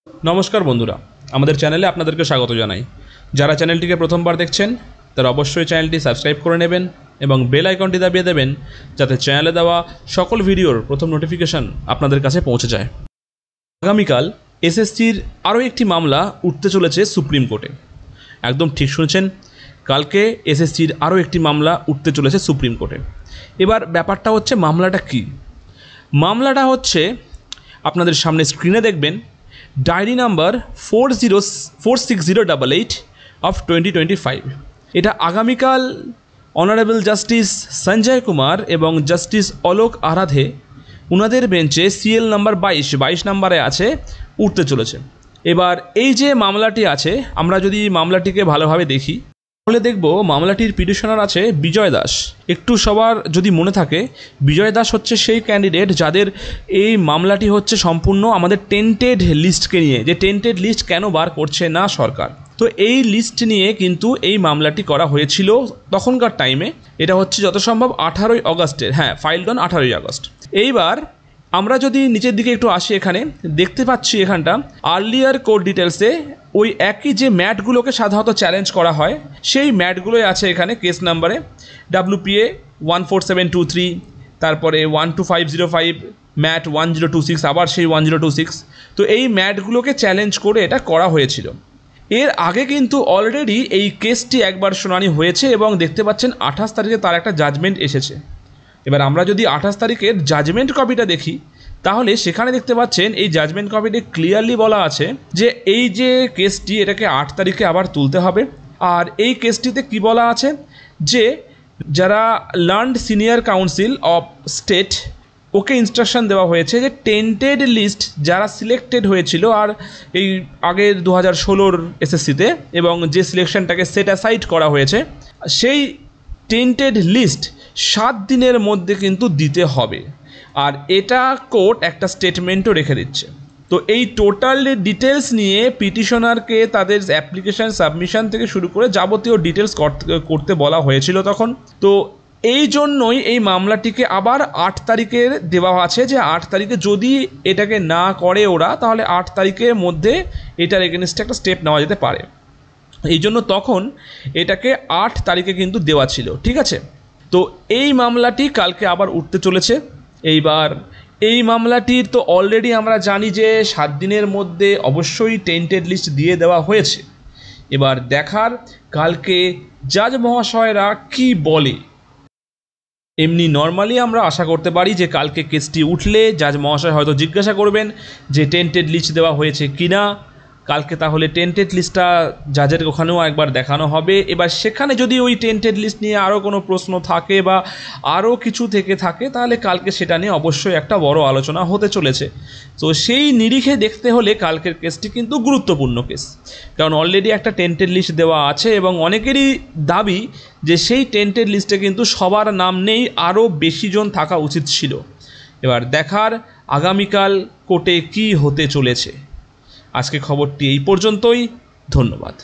নমস্কার বন্ধুরা, আমাদের চ্যানেলে আপনাদেরকে স্বাগত জানাই। যারা চ্যানেলটিকে প্রথমবার দেখছেন তারা অবশ্যই চ্যানেলটি সাবস্ক্রাইব করে নেবেন এবং বেল আইকনটি দাবিয়ে দেবেন, যাতে চ্যানেলে দেওয়া সকল ভিডিওর প্রথম নোটিফিকেশন আপনাদের কাছে পৌঁছে যায়। আগামীকাল এসএসসির আরও একটি মামলা উঠতে চলেছে সুপ্রিম কোর্টে। একদম ঠিক শুনেছেন, কালকে এসএসসির আরও একটি মামলা উঠতে চলেছে সুপ্রিম কোর্টে। এবার ব্যাপারটা হচ্ছে, মামলাটা কি? মামলাটা হচ্ছে, আপনাদের সামনে স্ক্রিনে দেখবেন, ডায়েরি নাম্বার 46088 অফ 2025। এটা আগামীকাল অনারেবল জাস্টিস সঞ্জয় কুমার এবং জাস্টিস অলোক আরাধে ওনাদের বেঞ্চে সিএল নাম্বার 22 নাম্বারে আছে, উঠতে চলেছে। এবার এই যে মামলাটি আছে, আমরা যদি মামলাটিকে ভালোভাবে দেখি তাহলে দেখব মামলাটির পিটিশনার আছে বিজয় দাস। একটু সবার যদি মনে থাকে, বিজয় দাস হচ্ছে সেই ক্যান্ডিডেট যাদের এই মামলাটি হচ্ছে সম্পূর্ণ আমাদের টেন্টেড লিস্টকে নিয়ে, যে টেন্টেড লিস্ট কেন বার করছে না সরকার। তো এই লিস্ট নিয়ে কিন্তু এই মামলাটি করা হয়েছিল তখনকার টাইমে। এটা হচ্ছে যত সম্ভব 18ই অগস্টের, ফাইলড অন 18ই আগস্ট। এইবার আমরা যদি নিচের দিকে একটু আসি, এখানে দেখতে পাচ্ছি এখানটা আর্লিয়ার কোর্ট ডিটেলসে ওই একই যে ম্যাটগুলোকে সাধারণত চ্যালেঞ্জ করা হয়, সেই ম্যাটগুলোই আছে এখানে কেস নাম্বারে WPA 14723, তারপরে 12505, ম্যাট 1026, আবার সেই 1026। তো এই ম্যাটগুলোকে চ্যালেঞ্জ করে এটা করা হয়েছিল। এর আগে কিন্তু অলরেডি এই কেসটি একবার শুনানি হয়েছে এবং দেখতে পাচ্ছেন 28 তারিখে তার একটা জাজমেন্ট এসেছে। এবার আমরা যদি 28 তারিখের জাজমেন্ট কপিটা দেখি, তাহলে সেখানে দেখতে পাচ্ছেন এই জাজমেন্ট কপিতে ক্লিয়ারলি বলা আছে যে এই যে কেসটি, এটাকে 8 তারিখে আবার তুলতে হবে। আর এই কেসটিতে কি বলা আছে যে যারা learned senior counsel of state, okay instruction দেওয়া হয়েছে যে টেন্টেড লিস্ট যারা সিলেক্টেড হয়েছিল আর এই আগের 2016 এসএসসিতে, এবং যে সিলেকশনটাকে সেট অ্যাসাইড করা হয়েছে, সেই টেন্টেড লিস্ট 7 দিনের মধ্যে কিন্তু দিতে হবে। আর এটা কোর্ট একটা স্টেটমেন্টও রেখে দিচ্ছে। তো এই টোটাল ডিটেলস নিয়ে পিটিশনারকে তাদের অ্যাপ্লিকেশান সাবমিশন থেকে শুরু করে যাবতীয় ডিটেলস করতে বলা হয়েছিল তখন। তো এই জন্যই এই মামলাটিকে আবার 8 তারিখের দেওয়া আছে, যে 8 তারিখে যদি এটাকে না করে ওরা, তাহলে 8 তারিখের মধ্যে এটার এগেনস্টে একটা স্টেপ নেওয়া যেতে পারে। এই জন্য তখন এটাকে 8 তারিখে কিন্তু দেওয়া ছিল, ঠিক আছে। তো এই মামলাটি কালকে আবার উঠতে চলেছে। এইবার এই মামলাটির তো অলরেডি আমরা জানি যে 7 দিনের মধ্যে অবশ্যই টেন্টেড লিস্ট দিয়ে দেওয়া হয়েছে। এবার দেখার কালকে জাজ মহাশয়রা কি বলে। এমনি নর্মালি আমরা আশা করতে পারি যে কালকে কেসটি উঠলে জাজ মহাশয় হয়তো জিজ্ঞাসা করবেন যে টেন্টেড লিস্ট দেওয়া হয়েছে কি না। কালকে তাহলে টেন্টেড লিস্টটা জাজের ওখানেও একবার দেখানো হবে। এবার সেখানে যদি ওই টেন্টেড লিস্ট নিয়ে আরও কোনো প্রশ্ন থাকে বা আরও কিছু থেকে থাকে, তাহলে কালকে সেটা নিয়ে অবশ্যই একটা বড় আলোচনা হতে চলেছে। তো সেই নিরিখে দেখতে হলে কালকের কেসটি কিন্তু গুরুত্বপূর্ণ কেস, কারণ অলরেডি একটা টেন্টেড লিস্ট দেওয়া আছে এবং অনেকেরই দাবি যে সেই টেন্টেড লিস্টে কিন্তু সবার নাম নেই, আরও বেশি জন থাকা উচিত ছিল। এবার দেখার আগামীকাল কোর্টে কি হতে চলেছে। আজকে খবরটি এই পর্যন্তই। ধন্যবাদ।